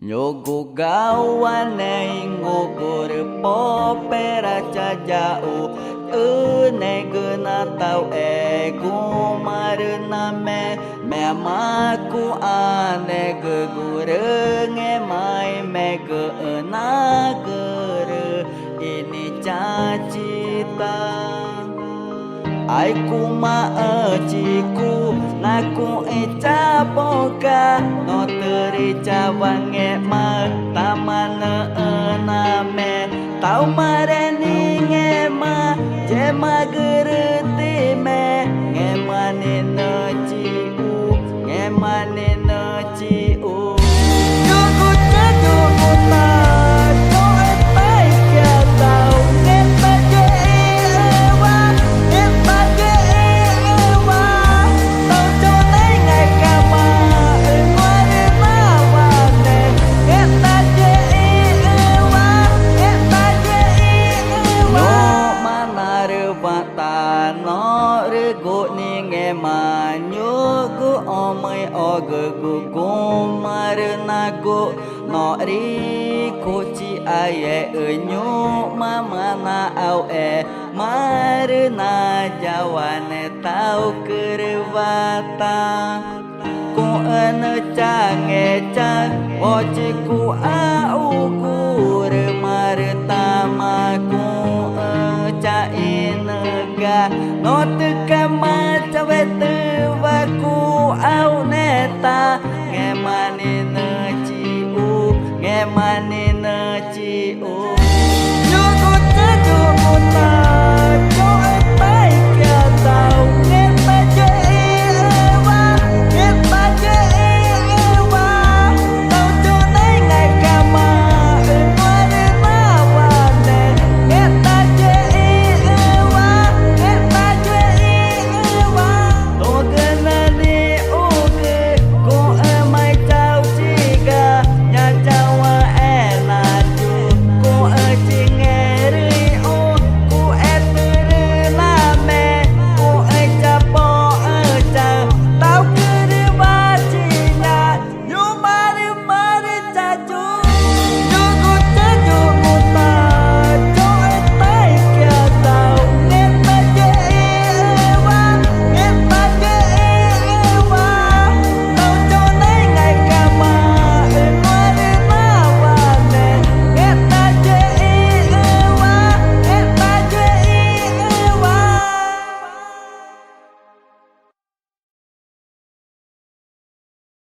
Nyogo gawane ngogo repo pera chajau ne guna tau gu marna me maku ane gugure nge mai me guna gere ini cacita ai ku ma ciku naku eca boga no teri cawange mag tamana ename tau mareni nge ma je magerti me nge mane no ciu nge mane no ciu Jogo jogo ta no epai kia tau nge paje ewa nge paje ewa tau chone ngai kama ngore mawane nge paje ewa nge paje ewa no manare wata no rego ni nge manyo gu omai ogu gu gumar nago no ri koci aye enyo mama na au marna jawane tau kerwata ku ene cange cang oci ku au kur martama ku ca inega no teka ma cawe